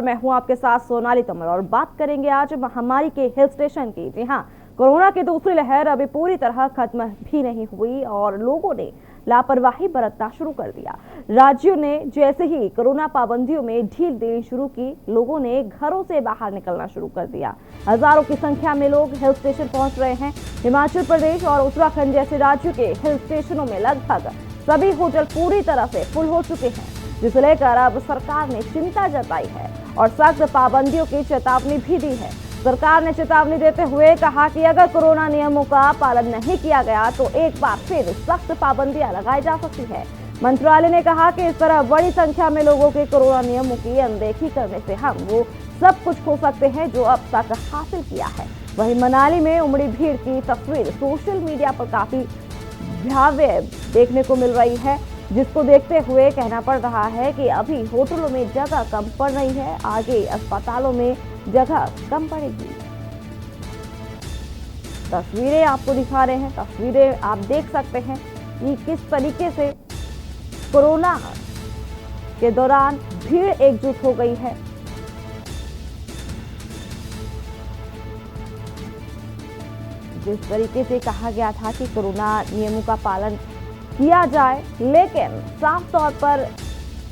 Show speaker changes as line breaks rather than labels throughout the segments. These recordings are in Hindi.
मैं हूं आपके साथ सोनाली तोमर और बात करेंगे आज महामारी के हिल स्टेशन की। जी हां, कोरोना की दूसरी लहर अभी पूरी तरह खत्म भी नहीं हुई और लोगों ने लापरवाही बरतना शुरू कर दिया। राज्यों ने जैसे ही कोरोना पाबंदियों में ढील देनी शुरू की, लोगों ने घरों से बाहर निकलना शुरू कर दिया। हजारों की संख्या में लोग हिल स्टेशन पहुंच रहे हैं। हिमाचल प्रदेश और उत्तराखंड जैसे राज्यों के हिल स्टेशनों में लगभग सभी होटल पूरी तरह से फुल हो चुके हैं, जिसे लेकर अब सरकार ने चिंता जताई है और सख्त पाबंदियों की चेतावनी भी दी है। सरकार ने चेतावनी देते हुए कहा कि अगर कोरोना नियमों का पालन नहीं किया गया तो एक बार फिर सख्त पाबंदियां लगाई जा सकती है। मंत्रालय ने कहा कि इस तरह बड़ी संख्या में लोगों के कोरोना नियमों की अनदेखी करने से हम वो सब कुछ खो सकते हैं जो अब तक हासिल किया है। वहीं मनाली में उमड़ी भीड़ की तस्वीर सोशल मीडिया पर काफी भयावह देखने को मिल रही है, जिसको देखते हुए कहना पड़ रहा है कि अभी होटलों में जगह कम पड़ रही है, आगे अस्पतालों में जगह कम पड़ेगी। तस्वीरें आपको दिखा रहे हैं, तस्वीरें आप देख सकते हैं कि किस तरीके से कोरोना के दौरान भीड़ एकजुट हो गई है। जिस तरीके से कहा गया था कि कोरोना नियमों का पालन किया जाए, लेकिन साफ तौर पर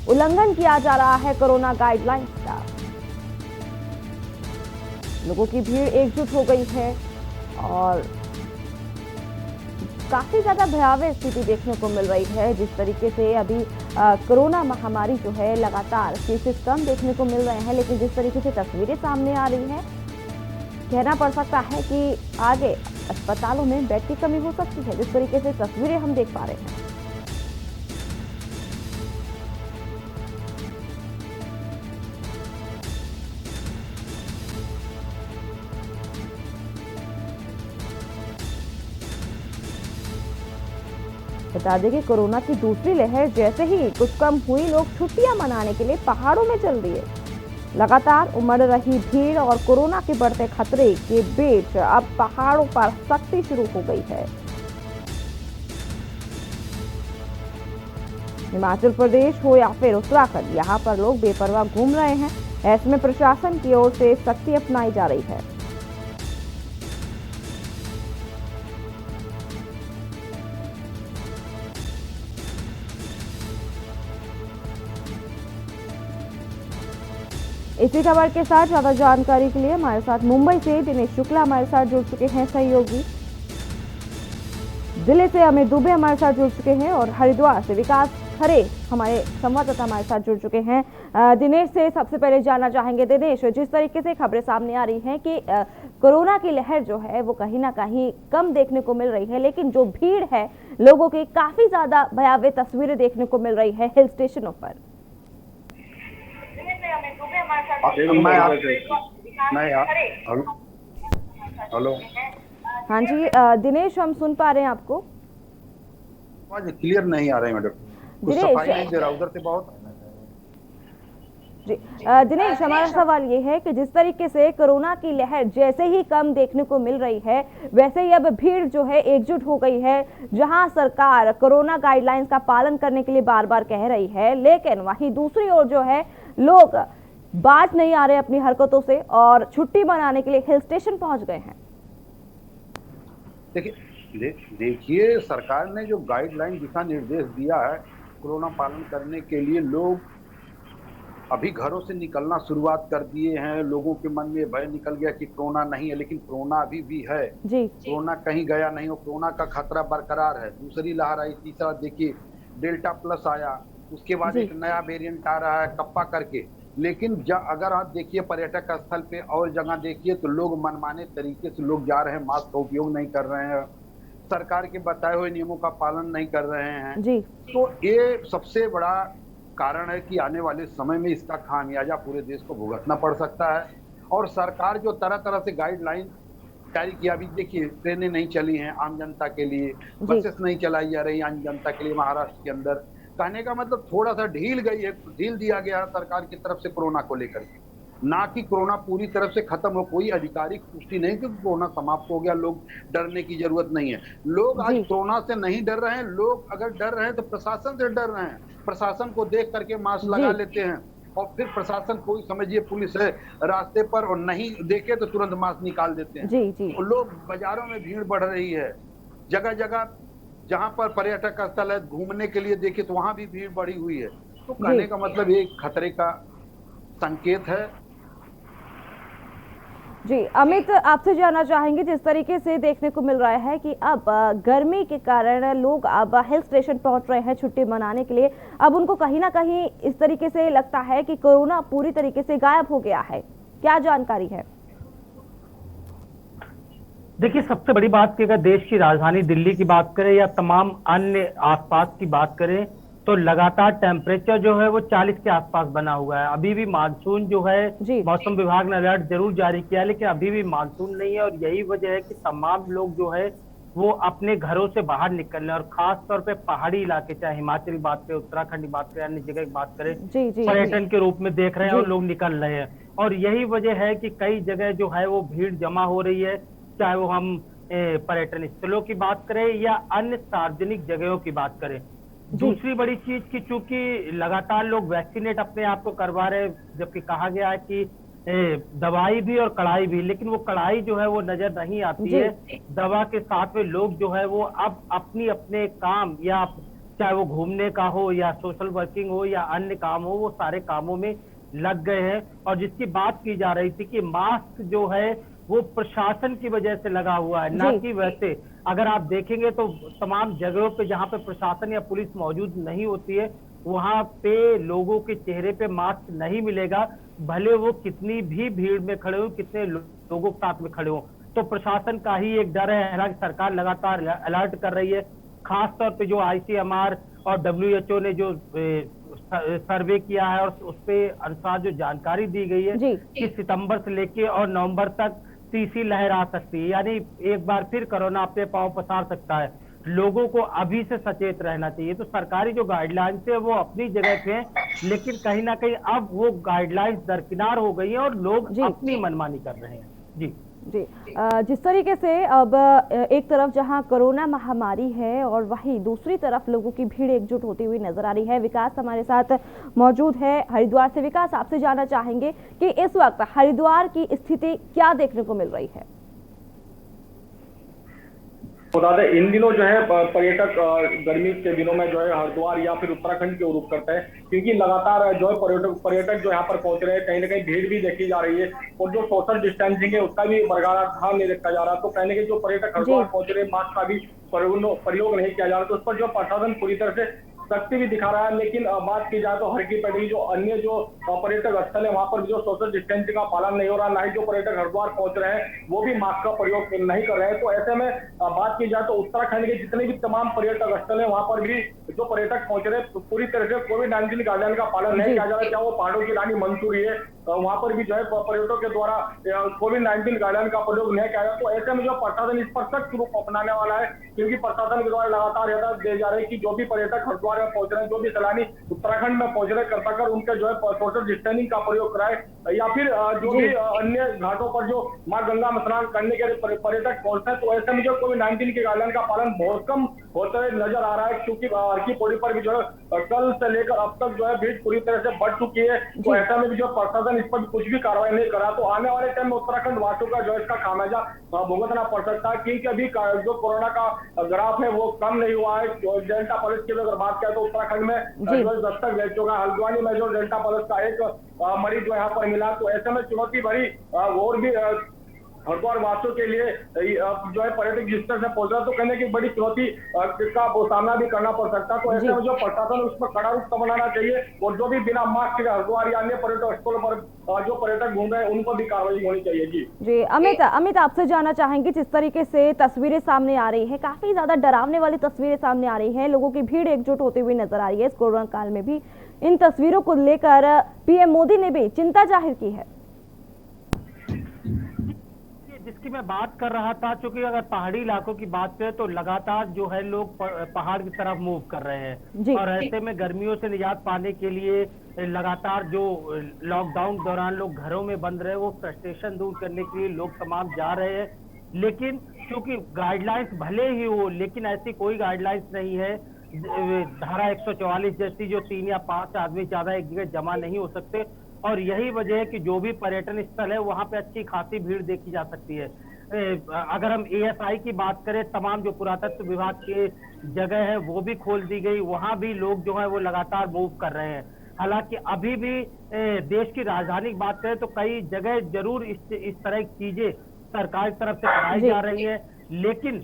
उल्लंघन किया जा रहा है कोरोना गाइडलाइंस का। लोगों की भीड़ एकजुट हो गई है और काफी ज्यादा भयावह स्थिति देखने को मिल रही है। जिस तरीके से अभी कोरोना महामारी जो है लगातार केसेस कम देखने को मिल रहे हैं, लेकिन जिस तरीके से तस्वीरें सामने आ रही हैं, कहना पड़ सकता है कि आगे अस्पतालों में बेड की कमी हो सकती है। जिस तरीके से तस्वीरें हम देख पा रहे हैं, बता दें कि कोरोना की दूसरी लहर जैसे ही कुछ कम हुई, लोग छुट्टियां मनाने के लिए पहाड़ों में चल दिए। लगातार उमड़ रही भीड़ और कोरोना के बढ़ते खतरे के बीच अब पहाड़ों पर सख्ती शुरू हो गई है। हिमाचल प्रदेश हो या फिर उत्तराखंड, यहां पर लोग बेपरवाह घूम रहे हैं। ऐसे में प्रशासन की ओर से सख्ती अपनाई जा रही है। इसी खबर के साथ ज्यादा जानकारी के लिए हमारे साथ मुंबई से दिनेश शुक्ला हमारे साथ जुड़ चुके हैं सहयोगी, दिल्ली से अमित दुबे हमारे साथ जुड़ चुके हैं और हरिद्वार से विकास खरे हमारे संवाददाता हमारे साथ जुड़ चुके हैं। दिनेश से सबसे पहले जानना चाहेंगे। दिनेश, जिस तरीके से खबरें सामने आ रही हैं कि कोरोना की लहर जो है वो कहीं ना कहीं कम देखने को मिल रही है, लेकिन जो भीड़ है लोगों की काफी ज्यादा भयावह तस्वीरें देखने को मिल रही है हिल स्टेशनों पर।
हेलो।
हाँ जी दिनेश, हम सुन पा रहे हैं आपको।
आवाज क्लियर नहीं आ रही मैडम, कुछ सफाई नहीं दे रहा उधर से बहुत।
जी दिनेश, हमारा सवाल ये है कि जिस तरीके से कोरोना की लहर जैसे ही कम देखने को मिल रही है, वैसे ही अब भीड़ जो है एकजुट हो गई है। जहां सरकार कोरोना गाइडलाइंस का पालन करने के लिए बार बार कह रही है, लेकिन वहीं दूसरी ओर जो है लोग बाज नहीं आ रहे अपनी हरकतों से और छुट्टी मनाने के लिए हिल स्टेशन पहुंच गए हैं।
देखिए सरकार ने जो गाइडलाइन दिशा निर्देश दिया है कोरोना पालन करने के लिए, लोग अभी घरों से निकलना शुरुआत कर दिए हैं। लोगों के मन में भय निकल गया कि कोरोना नहीं है, लेकिन कोरोना अभी भी है जी। कोरोना कहीं गया नहीं, और कोरोना का खतरा बरकरार है। दूसरी लहर आई, तीसरा देखिए डेल्टा प्लस आया, उसके बाद एक नया वेरिएंट आ रहा है कप्पा करके। लेकिन अगर आप देखिए पर्यटक स्थल पे और जगह देखिए तो लोग मनमाने तरीके से लोग जा रहे हैं, मास्क का उपयोग नहीं कर रहे हैं, सरकार के बताए हुए नियमों का पालन नहीं कर रहे हैं जी। तो ये सबसे बड़ा कारण है कि आने वाले समय में इसका खामियाजा पूरे देश को भुगतना पड़ सकता है। और सरकार जो तरह तरह से गाइडलाइन जारी किया, अभी देखिए ट्रेनें नहीं चली हैं आम जनता के लिए, बसेस नहीं चलाई जा रही आम जनता के लिए महाराष्ट्र के अंदर। कहने का मतलब थोड़ा सा ढील दिया गया है सरकार की तरफ से कोरोना को लेकर के, ना कि कोरोना पूरी तरफ से खत्म हो। कोई आधिकारिक पुष्टि नहीं कि कोरोना समाप्त हो गया, लोग डरने की जरूरत नहीं है। लोग आज कोरोना से नहीं डर रहे हैं, लोग अगर डर रहे हैं तो प्रशासन से डर रहे हैं। प्रशासन को देख करके मास्क लगा लेते हैं, और फिर प्रशासन, कोई समझिए पुलिस है रास्ते पर और नहीं देखे तो तुरंत मास्क निकाल देते हैं।
जी जी
और लोग, बाजारों में भीड़ बढ़ रही है, जगह जगह जहां पर पर्यटक स्थल है घूमने के लिए देखे तो वहां भी भीड़ बढ़ी हुई है। तो
जी
कहने का मतलब ये खतरे का संकेत है।
जी अमित, आपसे जानना चाहेंगे, जिस तरीके से देखने को मिल रहा है कि अब गर्मी के कारण लोग अब हिल स्टेशन पहुंच रहे हैं छुट्टी मनाने के लिए, अब उनको कहीं ना कहीं इस तरीके से लगता है कि कोरोना पूरी तरीके से गायब हो गया है, क्या जानकारी है?
देखिए, सबसे बड़ी बात कि अगर देश की राजधानी दिल्ली की बात करें या तमाम अन्य आसपास की बात करें तो लगातार टेम्परेचर जो है वो 40 के आसपास बना हुआ है। अभी भी मानसून जो है,
जी
मौसम विभाग ने अलर्ट जरूर जारी किया है, लेकिन अभी भी मानसून नहीं है। और यही वजह है कि तमाम लोग जो है वो अपने घरों से बाहर निकल रहे हैं। और खास तौर पे पहाड़ी इलाके, चाहे हिमाचल की बात करें, उत्तराखंड की बात करें, अन्य जगह की बात करें,
जी जी
पर्यटन के रूप में देख रहे हैं
जी
और लोग निकल रहे हैं। और यही वजह है कि कई जगह जो है वो भीड़ जमा हो रही है, चाहे वो हम पर्यटन स्थलों की बात करें या अन्य सार्वजनिक जगहों की बात करें।
जी
दूसरी बड़ी चीज की चूंकि लगातार लोग वैक्सीनेट अपने आप को करवा रहे हैं, जबकि कहा गया है कि दवाई भी और कड़ाई भी, लेकिन वो कड़ाई जो है वो नजर नहीं आती
जी
है। दवा के साथ में लोग जो है वो अब अपनी अपने काम, या चाहे वो घूमने का हो या सोशल वर्किंग हो या अन्य काम हो, वो सारे कामों में लग गए हैं। और जिसकी बात की जा रही थी कि मास्क जो है वो प्रशासन की वजह से लगा हुआ है, ना
जी
कि वैसे। अगर आप देखेंगे तो तमाम जगहों पे जहां पे प्रशासन या पुलिस मौजूद नहीं होती है, वहां पे लोगों के चेहरे पे मास्क नहीं मिलेगा, भले वो कितनी भी भीड़ में खड़े हो, कितने लोगों के साथ में खड़े हो। तो प्रशासन का ही एक डर है। हालांकि सरकार लगातार अलर्ट कर रही है, खास तौर पे जो आईसीएमआर और डब्ल्यूएचओ ने जो सर्वे किया है और उस पे अनुसार जो जानकारी दी गई है
जी
कि सितंबर से लेके और नवंबर तक तीसरी लहर आ सकती है, यानी एक बार फिर कोरोना अपने पांव पसार सकता है। लोगों को अभी से सचेत रहना चाहिए। तो सरकारी जो गाइडलाइंस है वो अपनी जगह पे है, लेकिन कहीं ना कहीं अब वो गाइडलाइंस दरकिनार हो गई है और लोग
जी
अपनी मनमानी कर रहे हैं। जी
जी जिस तरीके से अब एक तरफ जहां कोरोना महामारी है और वहीं दूसरी तरफ लोगों की भीड़ एकजुट होती हुई नजर आ रही है। विकास हमारे साथ मौजूद है हरिद्वार से। विकास, आपसे जानना चाहेंगे कि इस वक्त हरिद्वार की स्थिति क्या देखने को मिल रही है?
बता दें, इन दिनों जो है पर्यटक गर्मी के दिनों में जो है हरिद्वार या फिर उत्तराखंड के ओर रुख करते हैं, क्योंकि लगातार जो है पर्यटक जो यहाँ पर पहुंच रहे हैं, कहीं ना कहीं भीड़ भी देखी जा रही है और जो सोशल डिस्टेंसिंग है उसका भी बरकरार ध्यान नहीं रखा जा रहा। तो कहने के जो पर्यटक हरिद्वार पहुंच रहे हैं, मास्क का भी प्रयोग नहीं किया जा रहा, तो उस पर जो प्रशासन पूरी तरह से सख्ती भी दिखा रहा है। लेकिन बात की जाए तो हर की पैड़ी जो अन्य जो पर्यटक स्थल है वहां पर जो सोशल डिस्टेंसिंग का पालन नहीं हो रहा, ना ही जो पर्यटक हरिद्वार पहुंच रहे हैं वो भी मास्क का प्रयोग नहीं कर रहे हैं। तो ऐसे में बात की जाए तो उत्तराखंड के जितने भी तमाम पर्यटक स्थल है वहां पर भी जो पर्यटक पहुंच रहे हैं तो पूरी तरह से कोविड-19 गाइडलाइन का पालन नहीं किया जा रहा। चाहे वो पहाड़ों की रानी मंसूरी है, वहां पर भी जो है पर्यटकों के द्वारा कोविड-19 गाइडलाइन का प्रयोग नहीं किया जाए। तो ऐसे में जो प्रशासन इस पर सख्त रूप अपनाने वाला है, क्योंकि प्रशासन के द्वारा लगातार हिदायत दिए जा रहे हैं कि जो भी पर्यटक हरिद्वार में पहुंच रहे हैं, जो भी सैलानी उत्तराखंड में पहुंच रहे हैं, कृपा कर उनके जो है सोशल डिस्टेंसिंग का प्रयोग कराए, या फिर जो भी अन्य घाटों पर जो मां गंगा में स्नान करने के पर्यटक पहुंचते हैं, तो ऐसे में जो कोविड-19 के गाइडलाइन का पालन बहुत कम होते हुए नजर आ रहा है। क्योंकि हर की पौड़ी पर भी जो है कल से लेकर अब तक जो है भीड़ पूरी तरह से बढ़ चुकी है। तो ऐसा में भी जो प्रशासन इस पर कुछ भी कार्रवाई नहीं करा, तो आने वाले टाइम में उत्तराखंड वासियों का जो है इसका खामियाजा भुगतना पड़ सकता है। क्योंकि अभी जो कोरोना का ग्राफ है वो कम नहीं हुआ है। डेल्टा प्लस की अगर बात करें तो उत्तराखंड में जो है 10 तक रह चुका है। हल्द्वानी में जो डेल्टा प्लस का एक मरीज जो यहाँ पर मिला, तो ऐसे में चुनौती भरी और भी हरिद्वार वासियों के लिए जो है पर्यटक जिस तरह से पहुंच रहा है, तो कहने की बड़ी चुनौती का सामना भी करना पड़ सकता है। तो ऐसे में जो प्रशासन उस पर कड़ा रुख बनाना चाहिए और जो भी बिना मास्क के हरिद्वार या अन्य पर्यटक स्थलों पर जो पर्यटक घूम रहे हैं उन पर भी कार्रवाई होनी चाहिए। जी
अमित, आपसे जानना चाहेंगे, जिस तरीके से तस्वीरें सामने आ रही है, काफी ज्यादा डरावने वाली तस्वीरें सामने आ रही है, लोगों की भीड़ एकजुट होती हुई नजर आ रही है इस कोरोना काल में भी। इन तस्वीरों को लेकर पीएम मोदी ने भी चिंता जाहिर की है।
जिसकी मैं बात कर रहा था, चूंकि अगर पहाड़ी इलाकों की बात करें तो लगातार जो है लोग पहाड़ की तरफ मूव कर रहे हैं, और ऐसे में गर्मियों से निजात पाने के लिए लगातार जो लॉकडाउन दौरान लोग घरों में बंद रहे, वो फ्रस्ट्रेशन दूर करने के लिए लोग तमाम जा रहे हैं। लेकिन क्योंकि गाइडलाइंस भले ही हो, लेकिन ऐसी कोई गाइडलाइंस नहीं है धारा 144 जैसी, जो 3 या 5 आदमी ज्यादा एक जगह जमा नहीं हो सकते। और यही वजह है कि जो भी पर्यटन स्थल है वहां पे अच्छी खासी भीड़ देखी जा सकती है। अगर हम एएसआई की बात करें, तमाम जो पुरातत्व विभाग की जगह है वो भी खोल दी गई, वहां भी लोग जो है वो लगातार मूव कर रहे हैं। हालांकि अभी भी देश की राजधानी की बात करें तो कई जगह जरूर इस तरह की चीजें सरकार की तरफ से कराई जा रही है, लेकिन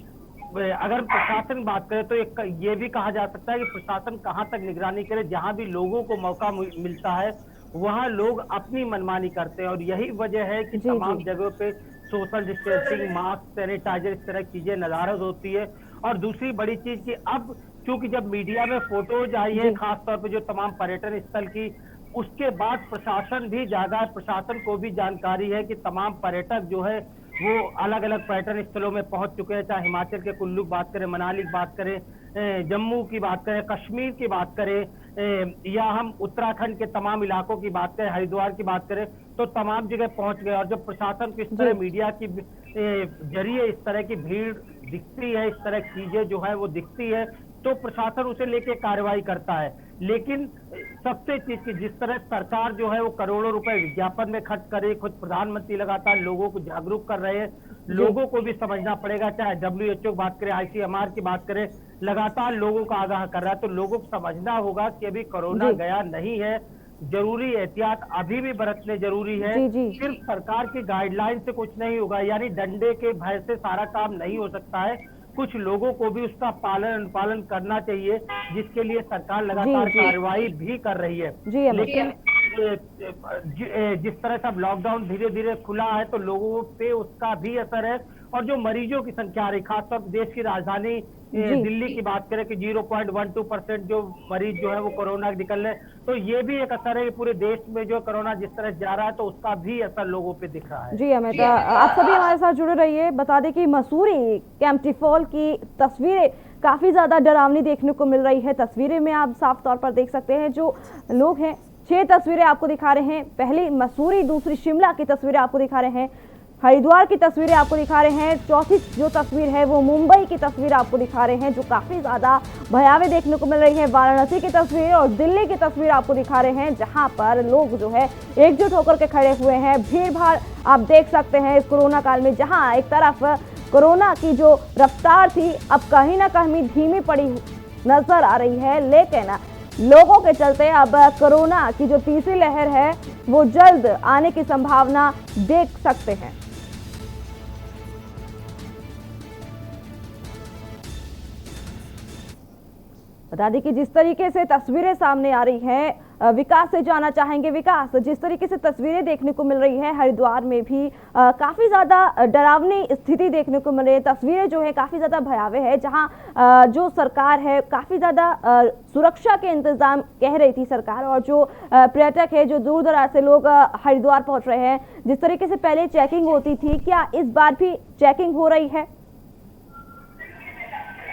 अगर प्रशासन की बात करें तो ये भी कहा जा सकता है कि प्रशासन कहां तक निगरानी करे। जहां भी लोगों को मौका मिलता है वहां लोग अपनी मनमानी करते हैं, और यही वजह है कि तमाम जगहों पे सोशल डिस्टेंसिंग, मास्क, सैनिटाइजर, इस तरह की चीजें नदारद होती है। और दूसरी बड़ी चीज कि अब चूंकि जब मीडिया में फोटोज आई है खासतौर पर जो तमाम पर्यटन स्थल की, उसके बाद प्रशासन भी जागा है, प्रशासन को भी जानकारी है कि तमाम पर्यटक जो है वो अलग अलग पर्यटन स्थलों में पहुंच चुके हैं। चाहे हिमाचल के कुल्लू की बात करें, मनाली की बात करें, जम्मू की बात करें, कश्मीर की बात करें, या हम उत्तराखंड के तमाम इलाकों की बात करें, हरिद्वार की बात करें, तो तमाम जगह पहुंच गए। और जब प्रशासन को इस तरह मीडिया की जरिए इस तरह की भीड़ दिखती है, इस तरह की चीजें जो है वो दिखती है, तो प्रशासन उसे लेके कार्रवाई करता है। लेकिन सबसे चीज की जिस तरह सरकार जो है वो करोड़ों रुपए विज्ञापन में खर्च करे, खुद प्रधानमंत्री लगातार लोगों को जागरूक कर रहे हैं, लोगों को भी समझना पड़ेगा। चाहे WHO की बात करें, ICMR की बात करें, लगातार लोगों को आगाह कर रहा है, तो लोगों को समझना होगा कि अभी कोरोना गया नहीं है, जरूरी एहतियात अभी भी बरतने जरूरी है। सिर्फ सरकार की गाइडलाइन से कुछ नहीं होगा, यानी डंडे के भय से सारा काम नहीं हो सकता है। कुछ लोगों को भी उसका पालन करना चाहिए, जिसके लिए सरकार लगातार कार्रवाई भी कर रही है। लेकिन जिस तरह से अब लॉकडाउन धीरे धीरे खुला है तो लोगों पे उसका भी असर है। और जो मरीजों की संख्या आ रही, खासतौर पर देश की राजधानी दिल्ली की बात करें कि 0.12% जो मरीज जो है वो कोरोना निकल रहे, तो ये भी एक असर है। पूरे देश में जो कोरोना जिस तरह जा रहा है तो उसका भी असर लोगों पे दिख रहा है।
जी अमित, आप सभी हमारे साथ जुड़े रहिए। बता दें कि मसूरी कैंपटीफॉल की तस्वीरें काफी ज्यादा डरावनी देखने को मिल रही है। तस्वीरें में आप साफ तौर पर देख सकते हैं जो लोग हैं, 6 तस्वीरें आपको दिखा रहे हैं। पहली मसूरी, दूसरी शिमला की तस्वीरें आपको दिखा रहे हैं, हरिद्वार की तस्वीरें आपको दिखा रहे हैं, चौथी जो तस्वीर है वो मुंबई की तस्वीर आपको दिखा रहे हैं जो काफी ज्यादा भयावह देखने को मिल रही है। वाराणसी की तस्वीर और दिल्ली की तस्वीर आपको दिखा रहे हैं, जहां पर लोग जो है एकजुट होकर के खड़े हुए हैं। भीड़ भाड़ आप देख सकते हैं इस कोरोना काल में, जहां एक तरफ कोरोना की जो रफ्तार थी अब कहीं ना कहीं धीमी पड़ी नजर आ रही है, लेकिन लोगों के चलते अब कोरोना की जो तीसरी लहर है वो जल्द आने की संभावना देख सकते हैं। बता दें कि जिस तरीके से तस्वीरें सामने आ रही हैं, विकास से जाना चाहेंगे। विकास, जिस तरीके से तस्वीरें देखने को मिल रही है हरिद्वार में भी काफी ज्यादा डरावनी स्थिति देखने को मिल रही है। तस्वीरें जो है काफी ज्यादा भयावह है, जहां जो सरकार है काफी ज्यादा सुरक्षा के इंतजाम कह रही थी सरकार, और जो पर्यटक है, जो दूर दराज से लोग हरिद्वार पहुंच रहे हैं, जिस तरीके से पहले चेकिंग होती थी, क्या इस बार भी चेकिंग हो रही है?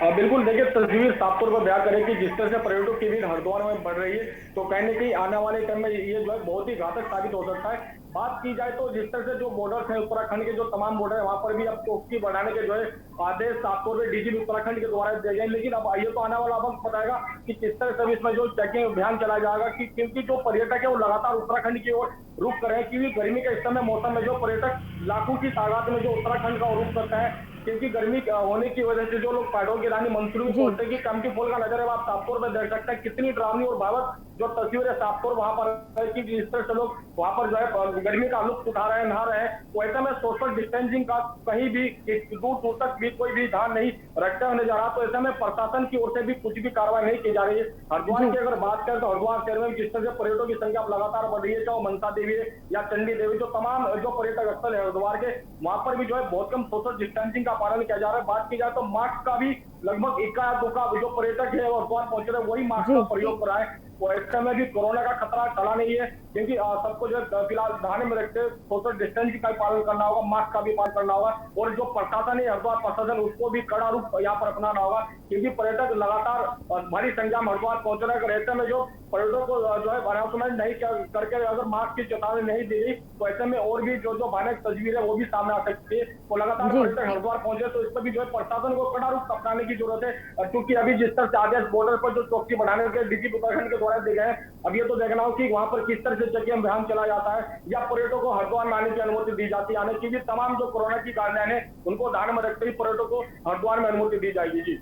बिल्कुल, देखिए तस्वीर साफ तौर पर बयां करें कि जिस तरह से पर्यटकों की भीड़ हरिद्वार में बढ़ रही है, तो कहीं ना कहीं आने वाले टाइम में ये जो है बहुत ही घातक साबित हो सकता है। बात की जाए तो जिस तरह से जो बॉर्डर्स हैं उत्तराखंड के, जो तमाम बॉर्डर है वहां पर भी अब चौकसी बढ़ाने के जो है आदेश साफ तौर पर डीजीपी उत्तराखंड के द्वारा दिए गए। लेकिन अब ये तो आने वाला वक्त बताएगा कि किस तरह से इसमें जो चेकिंग अभियान चलाया जाएगा, कि क्योंकि जो पर्यटक है वो लगातार उत्तराखंड की ओर रुख कर रहे हैं, क्योंकि गर्मी के इस समय मौसम में जो पर्यटक लाखों की तादाद में जो उत्तराखंड का रुख करता है, क्योंकि गर्मी होने की वजह से जो लोग पहाड़ों की रानी मंसूरी पहुंचते की कैंपटीफॉल का नजर है आप साफ तौर पर देख सकते हैं। कितनी डरावनी और भयावह जो तस्वीरें साफ तौर वहां पर कि जिस तरह से लोग वहां पर जो है गर्मी का लुत्फ उठा रहे हैं, नहा रहे हैं, वैसे में सोशल डिस्टेंसिंग का कहीं भी दूर दूर तक भी कोई भी ध्यान नहीं रखते हुए नजर आ रहा। तो ऐसे में प्रशासन की ओर से भी कुछ भी कार्रवाई नहीं की जा रही है। हरिद्वार की अगर बात करें तो हरिद्वार शहर में जिस तरह से पर्यटकों की संख्या लगातार बढ़ रही है, चाहे मनसा देवी है या चंडी देवी, जो तमाम जो पर्यटक स्थल है हरिद्वार के, वहां पर भी जो है बहुत कम सोशल डिस्टेंसिंग का पालन किया जा रहा है। बात की जाए तो मास्क का भी लगभग 1 या 2 का जो पर्यटक है हरिद्वार पहुंच रहे वही मास्क का प्रयोग कर रहा है। तो इस समय भी कोरोना का खतरा टला नहीं है, क्योंकि सबको जो है फिलहाल ध्यान में रखते सोशल डिस्टेंसिंग का पालन करना होगा, मास्क का भी पालन करना होगा, और जो प्रशासन है हरिद्वार प्रशासन उसको भी कड़ा रूप यहाँ पर अपनाना होगा, क्योंकि पर्यटक लगातार भारी संख्या में हरिद्वार पहुंच रहे हैं। ऐसे में जो पर्यटकों को जो है अनाउंसमेंट नहीं करके अगर मास्क की चेतावनी नहीं दी गई तो ऐसे में और भी जो भयानक तस्वीर है वो भी सामने आ सकती है। तो लगातार पर्यटक हरिद्वार पहुंचे तो इस पर भी जो है प्रशासन को कड़ा रूप अपनाने की की जरूरत है, क्योंकि अभी जिस तरह से आदेश बॉर्डर पर जो चौकसी बढ़ाने के डीजीपी उत्तराखंड के द्वारा दिए गए हैं, अब ये तो देखना हो कि वहां पर किस तरह से चेकिंग अभियान चला जाता है या पर्यटकों को हरिद्वार में आने की अनुमति दी जाती है, क्योंकि तमाम जो कोरोना की गाइडलाइन है उनको ध्यान में रखते हुए पर्यटकों को हरिद्वार में अनुमति दी जाएगी।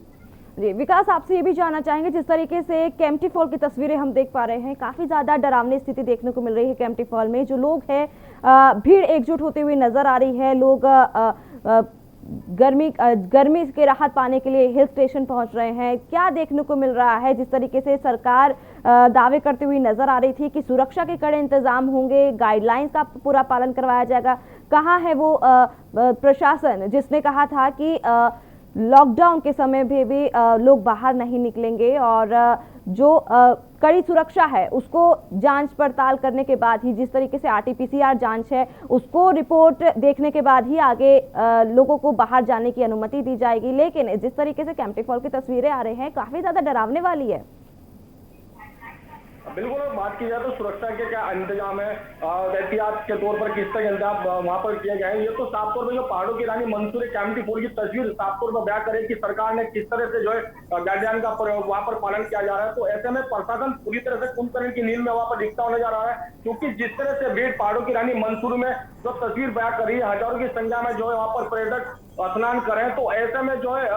जी विकास, आपसे ये भी जानना चाहेंगे, जिस तरीके से केम्प्टी फॉल की तस्वीरें हम देख पा रहे हैं, काफी ज्यादा डरावनी स्थिति देखने को मिल रही है केम्प्टी फॉल में। जो लोग हैं भीड़ एकजुट होती हुई नजर आ रही है, लोग गर्मी के राहत पाने के लिए हिल स्टेशन पहुंच रहे हैं। क्या देखने को मिल रहा है? जिस तरीके से सरकार दावे करती हुई नजर आ रही थी कि सुरक्षा के कड़े इंतजाम होंगे, गाइडलाइंस का पूरा पालन करवाया जाएगा, कहाँ है वो प्रशासन जिसने कहा था कि लॉकडाउन के समय भी लोग बाहर नहीं निकलेंगे और जो कड़ी सुरक्षा है उसको जांच पड़ताल करने के बाद ही, जिस तरीके से आरटीपीसीआर जांच है उसको रिपोर्ट देखने के बाद ही आगे लोगों को बाहर जाने की अनुमति दी जाएगी। लेकिन जिस तरीके से केम्प्टी फॉल की तस्वीरें आ रही हैं काफी ज्यादा डरावने वाली है।
बिल्कुल, बात की जाए तो सुरक्षा के क्या इंतजाम है, एहतियात के तौर पर किस तरह के इंतजाम वहां पर किए गए हैं, ये तो साफ तौर पर जो पहाड़ों की रानी मंसूरी केम्प्टी फॉल की तस्वीर साफ तौर पर बयां करे कि सरकार ने किस तरह से जो है गाइडलाइन का वहां पर पालन किया जा रहा है। तो ऐसे में प्रशासन पूरी तरह से कुंभकर्ण की नींद में वहां पर दिखता होने जा रहा है, क्योंकि जिस तरह से भीड़ पहाड़ों की रानी मंसूरी में जो तस्वीर बयां कर रही है, हजारों की संख्या में जो है वहां पर पर्यटक स्नान करें, तो ऐसे में जो है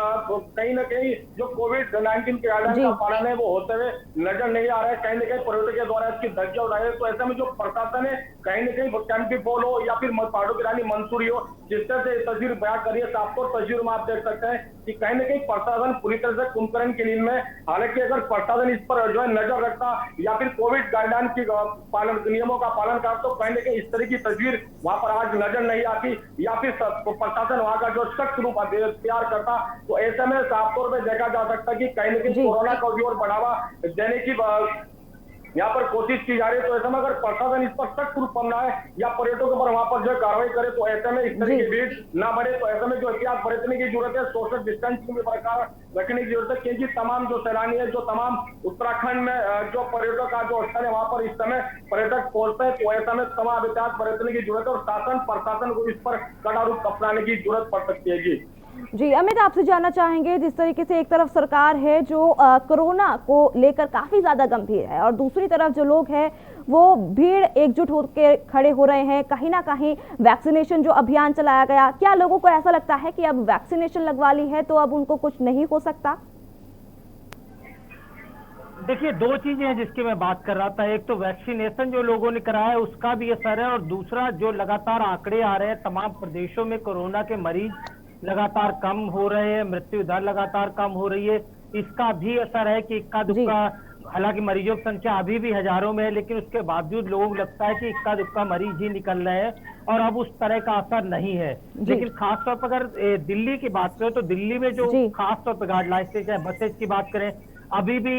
कहीं ना कहीं जो कोविड-19 के गाइडलाइन का पालन है वो होते हुए नजर नहीं आ रहा है। कहीं ना कहीं पर्यटकों के द्वारा इसकी धज्जियां उड़ाई है। तो ऐसे में जो प्रशासन है कहीं ना कहीं केम्प्टी फॉल हो या फिर पहाड़ों की रानी मंसूरी हो, जिस तरह से तस्वीर बयां करी है, साफ तौर तस्वीर में आप देख सकते हैं कि कहीं ना कहीं प्रशासन पूरी तरह से कुंभकर्ण की नींद में। हालांकि अगर प्रशासन इस पर जो है नजर रखता या फिर कोविड गाइडलाइन की पालन नियमों का पालन करता, तो कहीं ना कहीं इस तरह की तस्वीर वहां पर आज नजर नहीं आती या फिर प्रशासन वहां का जो सख्त रूप तैयार करता। तो ऐसे में साफ तौर पर देखा जा सकता है कि कहीं न कहीं कोरोना को भी और बढ़ावा देने की यहाँ पर कोशिश की जा रही है। तो ऐसे में अगर प्रशासन इस पर सख्त रूप अपनाए या पर्यटकों पर वहां पर जो कार्रवाई करे, तो ऐसे में इस तरह की भीड़ ना बढ़े। तो ऐसे में जो एहतियात बरतने की जरूरत है, सोशल डिस्टेंसिंग भी बरकरार रखने की जरूरत है, क्योंकि तमाम जो सैलानी है, जो तमाम उत्तराखंड में जो पर्यटकों का जो स्थल है वहां पर इस समय पर्यटक पहुंचते हैं। तो ऐसे में तमाम एहतियात बरतने की जरूरत है और शासन प्रशासन को इस पर कड़ा रूप अपनाने की जरूरत पड़ सकती है।
जी अमित, आपसे जानना चाहेंगे, जिस तरीके से एक तरफ सरकार है जो कोरोना को लेकर काफी ज्यादा गंभीर है और दूसरी तरफ जो लोग हैं वो भीड़ एकजुट होकर खड़े हो रहे हैं, कहीं ना कहीं वैक्सीनेशन जो अभियान चलाया गया, क्या लोगों को ऐसा लगता है कि अब वैक्सीनेशन लगवा ली है तो अब उनको कुछ नहीं हो सकता?
देखिए, दो चीजें हैं जिसकी मैं बात कर रहा था। एक तो वैक्सीनेशन जो लोगों ने कराया है उसका भी असर है, और दूसरा जो लगातार आंकड़े आ रहे हैं तमाम प्रदेशों में कोरोना के मरीज लगातार कम हो रहे हैं, मृत्यु दर लगातार कम हो रही है, इसका भी असर है कि इक्का दुक्का, हालांकि मरीजों की संख्या अभी भी हजारों में है, लेकिन उसके बावजूद लोगों को लगता है कि इक्का दुक्का मरीज ही निकल रहे हैं और अब उस तरह का असर नहीं है। लेकिन खासतौर पर अगर दिल्ली की बात करें तो दिल्ली में जो खासतौर पर गाइडलाइंस से चाहे बसेज की बात करें, अभी भी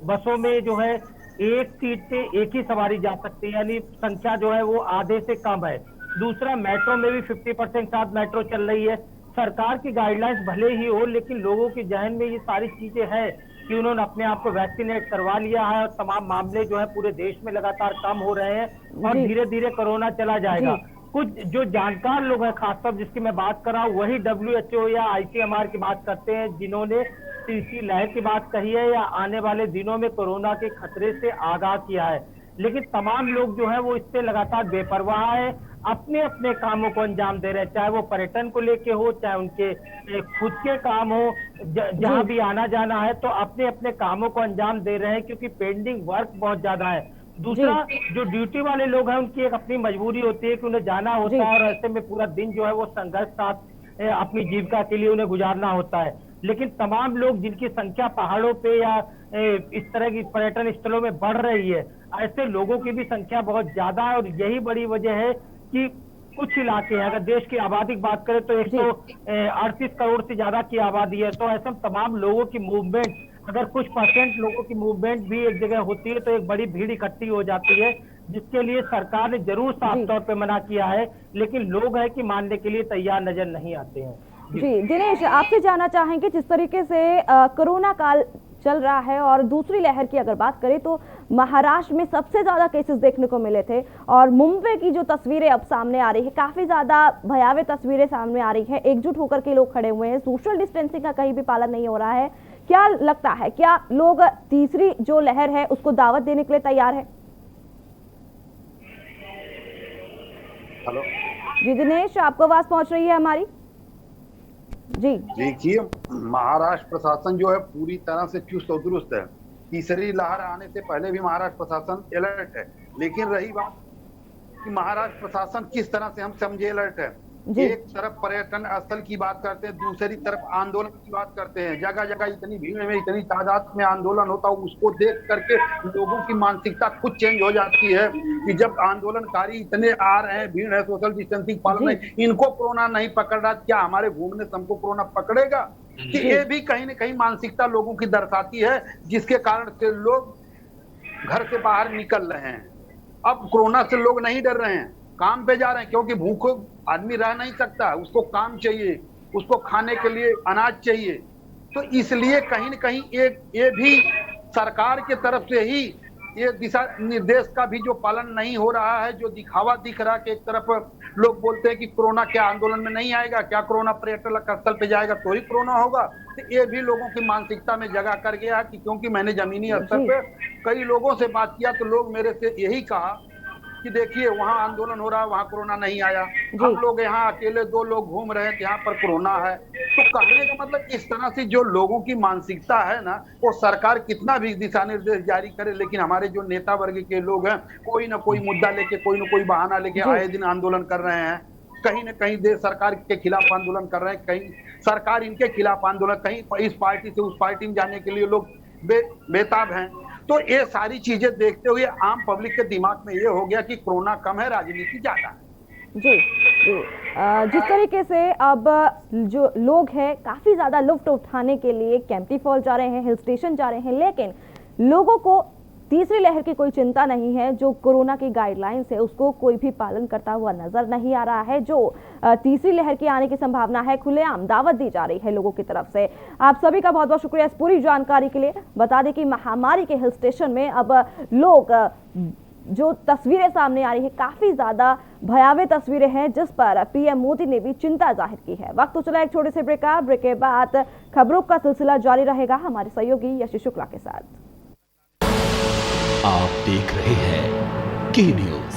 बसों में जो है एक सीट पे एक ही सवारी जा सकती है, यानी संख्या जो है वो आधे से कम है। दूसरा, मेट्रो में भी 50% साथ मेट्रो चल रही है। सरकार की गाइडलाइंस भले ही हो, लेकिन लोगों के जहन में ये सारी चीजें हैं कि उन्होंने अपने आप को वैक्सीनेट करवा लिया है और तमाम मामले जो है पूरे देश में लगातार कम हो रहे हैं और धीरे धीरे कोरोना चला जाएगा। कुछ जो जानकार लोग हैं, खासतौर जिसकी मैं बात कर रहा हूँ, वही WHO या ICMR की बात करते हैं, जिन्होंने तीसरी लहर की बात कही है या आने वाले दिनों में कोरोना के खतरे से आगाह किया है। लेकिन तमाम लोग जो है वो इससे लगातार बेपरवाह है, अपने अपने कामों को अंजाम दे रहे हैं, चाहे वो पर्यटन को लेके हो, चाहे उनके खुद के काम हो, जहां भी आना जाना है, तो अपने अपने कामों को अंजाम दे रहे हैं, क्योंकि पेंडिंग वर्क बहुत ज्यादा है। दूसरा, जो ड्यूटी वाले लोग हैं उनकी एक अपनी मजबूरी होती है कि उन्हें जाना होता है और ऐसे में पूरा दिन जो है वो संघर्ष साथ अपनी जीविका के लिए उन्हें गुजारना होता है। लेकिन तमाम लोग जिनकी संख्या पहाड़ों पे या इस तरह की पर्यटन स्थलों में बढ़ रही है, ऐसे लोगों की भी संख्या बहुत ज्यादा है और यही बड़ी वजह है कि कुछ इलाके हैं, अगर देश की आबादी की बात करें तो 138 करोड़ से ज्यादा की आबादी है, तो ऐसे तमाम लोगों की मूवमेंट, अगर कुछ परसेंट लोगों की मूवमेंट भी एक जगह होती है तो एक बड़ी भीड़ इकट्ठी हो जाती है, जिसके लिए सरकार ने जरूर साफ तौर पे मना किया है, लेकिन लोग हैं कि मानने के लिए तैयार नजर नहीं आते हैं।
जी दिनेश, आपसे जानना चाहेंगे, जिस तरीके से कोरोना काल चल रहा है। और दूसरी लहर की अगर बात करें तो महाराष्ट्र में सबसे ज्यादा केसेस देखने को मिले थे और मुंबई की जो तस्वीरें अब सामने आ रही है, काफी ज्यादा भयावह तस्वीरें सामने आ रही है। एकजुट होकर के लोग खड़े हुए हैं, सोशल डिस्टेंसिंग का कहीं भी पालन नहीं हो रहा है। क्या लगता है, क्या लोग तीसरी जो लहर है उसको दावत देने के लिए तैयार है?
हेलो
जी दिनेश, आपको आवाज पहुंच रही है हमारी? जी
देखिए, महाराष्ट्र प्रशासन जो है पूरी तरह से चुस्त और दुरुस्त है। तीसरी लहर आने से पहले भी महाराष्ट्र प्रशासन अलर्ट है, लेकिन रही बात कि महाराष्ट्र प्रशासन किस तरह से हम समझे अलर्ट है। एक तरफ पर्यटन स्थल की बात करते हैं, दूसरी तरफ आंदोलन की बात करते हैं। जगह जगह इतनी भीड़ में, इतनी तादाद में आंदोलन होता है, उसको देख करके लोगों की मानसिकता खुद चेंज हो जाती है कि जब आंदोलनकारी इतने आ रहे हैं, भीड़ है, सोशल डिस्टेंसिंग पालन नहीं, इनको कोरोना नहीं पकड़ रहा, क्या हमारे घूमने से हमको कोरोना पकड़ेगा? कि ये भी कहीं ना कहीं मानसिकता लोगों की दर्शाती है, जिसके कारण से लोग घर से बाहर निकल रहे हैं। अब कोरोना से लोग नहीं डर रहे हैं, काम पे जा रहे हैं, क्योंकि भूखो आदमी रह नहीं सकता, उसको काम चाहिए, उसको खाने के लिए अनाज चाहिए। तो इसलिए कहीं न कहीं ये भी सरकार के तरफ से ही ये दिशा निर्देश का भी जो पालन नहीं हो रहा है, जो दिखावा दिख रहा है कि एक तरफ लोग बोलते हैं कि कोरोना क्या आंदोलन में नहीं आएगा, क्या कोरोना पर्यटन स्थल पे जाएगा तो ही कोरोना होगा। तो ये भी लोगों की मानसिकता में जगह कर गया कि, क्योंकि मैंने जमीनी स्तर पे कई लोगों से बात किया तो लोग मेरे से यही कहा कि देखिए वहाँ आंदोलन हो रहा है, वहाँ कोरोना नहीं आया, हम लोग यहाँ अकेले 2 लोग घूम रहे हैं, यहाँ पर कोरोना है। तो कहने का मतलब इस तरह से जो लोगों की मानसिकता है ना, वो सरकार कितना भी दिशा निर्देश जारी करे, लेकिन हमारे जो नेता वर्ग के लोग हैं, कोई ना कोई मुद्दा लेके, कोई ना कोई बहाना लेके आए दिन आंदोलन कर रहे हैं। कहीं ना कहीं देश सरकार के खिलाफ आंदोलन कर रहे हैं, कहीं सरकार इनके खिलाफ आंदोलन, कहीं इस पार्टी से उस पार्टी में जाने के लिए लोग बेताब हैं। तो ये सारी चीजें देखते हुए आम पब्लिक के दिमाग में ये हो गया कि कोरोना कम है, राजनीति ज्यादा है।
जी जिस तरीके से अब जो लोग हैं काफी ज्यादा लुत्फ उठाने के लिए कैंपटी फॉल जा रहे हैं, हिल स्टेशन जा रहे हैं, लेकिन लोगों को तीसरी लहर की कोई चिंता नहीं है। जो कोरोना की गाइडलाइंस है उसको कोई भी पालन करता हुआ नजर नहीं आ रहा है। जो तीसरी लहर की आने की संभावना है, खुलेआम दावत दी जा रही है लोगों की तरफ से। आप सभी का बहुत बहुत शुक्रिया इस पूरी जानकारी के लिए। बता दें कि महामारी के हिल स्टेशन में अब लोग, जो तस्वीरें सामने आ रही है काफी ज्यादा भयावह तस्वीरें हैं, जिस पर पीएम मोदी ने भी चिंता जाहिर की है। वक्त तो चला एक छोटे से ब्रेक का, ब्रेक के बाद खबरों का सिलसिला जारी रहेगा हमारे सहयोगी यशी शुक्ला के साथ।
आप देख रहे हैं के न्यूज,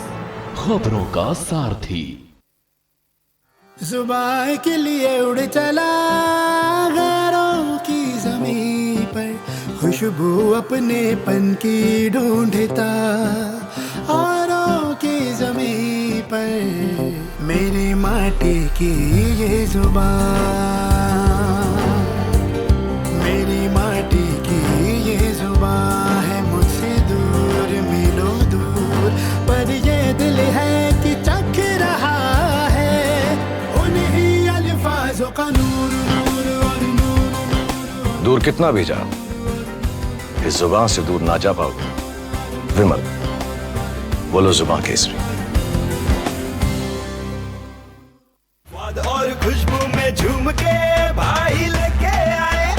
खबरों का सारथी।
जुबान के लिए उड़ चला गैरों की जमीन पर, खुशबू अपने पन की ढूंढता औरों की जमीन पर, मेरी माटी की ये जुबान, मेरी माटी की ये जुबान है, मुझसे दूर मिलो दूर, पर ये दिल है कि चख रहा है उन्हीं अल्फाजों का नूर, नूर और नूर।
दूर कितना भी जा, इस जुबान से दूर ना जा पाओगे। विमल, बोलो जुबान केसरी।
स्वाद और खुशबू में झूम के भाई लेके आए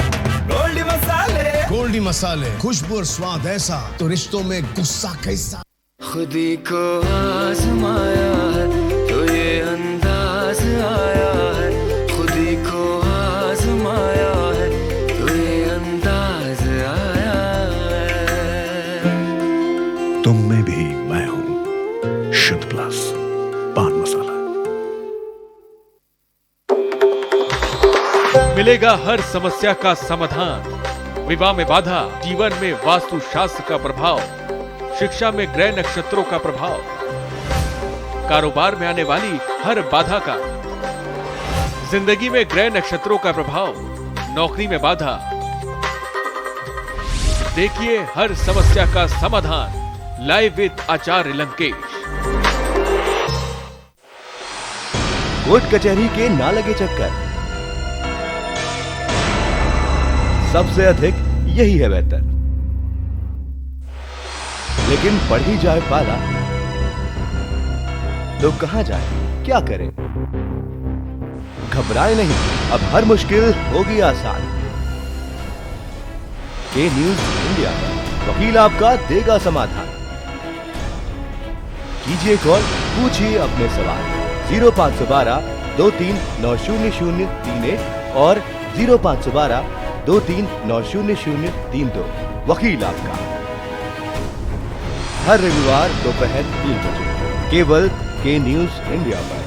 गोल्डी मसाले।
गोल्डी मसाले, खुशबू और स्वाद ऐसा तो रिश्तों में गुस्सा कैसा।
खुदी को आजमाया है तो ये अंदाज आया है, खुदी को आजमाया है तो ये अंदाज आया है।
तुम में भी मैं हूं, शुद्ध प्लस पान मसाला।
मिलेगा हर समस्या का समाधान। विवाह में बाधा, जीवन में वास्तु शास्त्र का प्रभाव, शिक्षा में ग्रह नक्षत्रों का प्रभाव, कारोबार में आने वाली हर बाधा का, जिंदगी में ग्रह नक्षत्रों का प्रभाव, नौकरी में बाधा। देखिए हर समस्या का समाधान live with Acharya Lankesh.
Court कचहरी के ना लगे चक्कर, सबसे अधिक यही है बेहतर। लेकिन बढ़ ही जाए पाला तो कहां जाए, क्या करें? घबराए नहीं, अब हर मुश्किल होगी आसान। के न्यूज इंडिया पर वकील आपका देगा समाधान। कीजिए कॉल, पूछिए अपने सवाल 0512 23900031 और 0512 23900032। वकील आपका हर रविवार दोपहर 3 बजे केवल के न्यूज इंडिया पर।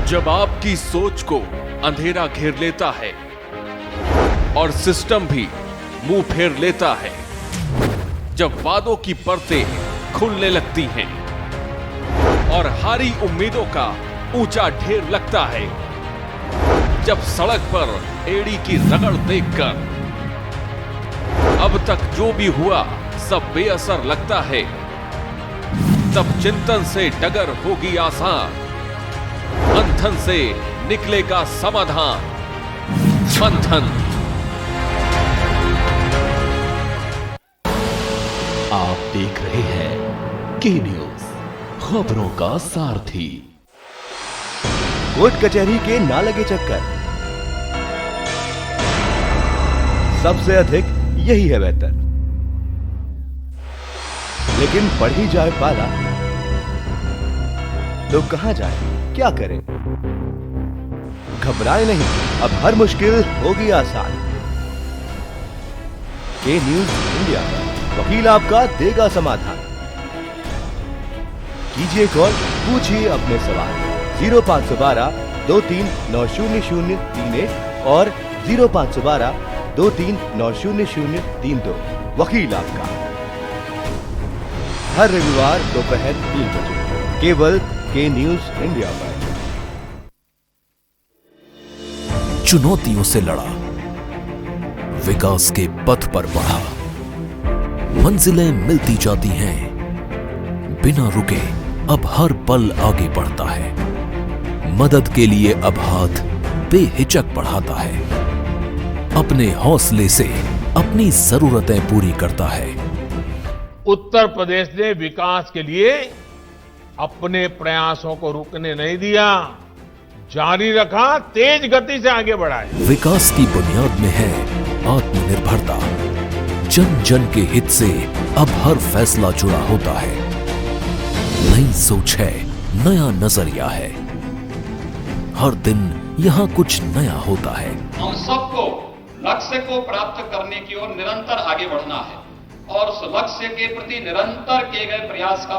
जब आपकी सोच को अंधेरा घेर लेता है और सिस्टम भी मुंह फेर लेता है, जब वादों की परतें खुलने लगती हैं और हारी उम्मीदों का ऊंचा ढेर लगता है, जब सड़क पर एड़ी की रगड़ देखकर अब तक जो भी हुआ सब बेअसर लगता है, तब चिंतन से डगर होगी आसान, मंथन से निकलेगा समाधान। मंथन।
आप देख रहे हैं के न्यूज, खबरों का सारथी।
कोर्ट कचहरी के ना लगे चक्कर, सबसे अधिक यही है बेहतर। लेकिन बढ़ ही जाए पाला तो कहां जाए, क्या करें? घबराए नहीं, अब हर मुश्किल होगी आसान। के न्यूज इंडिया पर वकील आपका देगा समाधान। कीजिए कॉल, पूछिए अपने सवाल 0512 23900031 और 0512 23900032। वकील आपका हर रविवार दोपहर 3 बजे केवल के न्यूज इंडिया पर।
चुनौतियों से लड़ा, विकास के पथ पर बढ़ा, मंजिलें मिलती जाती हैं, बिना रुके अब हर पल आगे बढ़ता है, मदद के लिए अब हाथ बेहिचक बढ़ाता है, अपने हौसले से अपनी जरूरतें पूरी करता है।
उत्तर प्रदेश ने विकास के लिए अपने प्रयासों को रुकने नहीं दिया, जारी रखा, तेज गति से आगे बढ़ाए।
विकास की बुनियाद में है आत्मनिर्भरता। जन जन के हित से अब हर फैसला जुड़ा होता है। नई सोच है, नया नजरिया है, हर दिन यहाँ कुछ नया होता है।
हम सबको लक्ष्य को प्राप्त करने की ओर निरंतर आगे बढ़ना है और उस लक्ष्य के प्रति निरंतर किए गए प्रयास का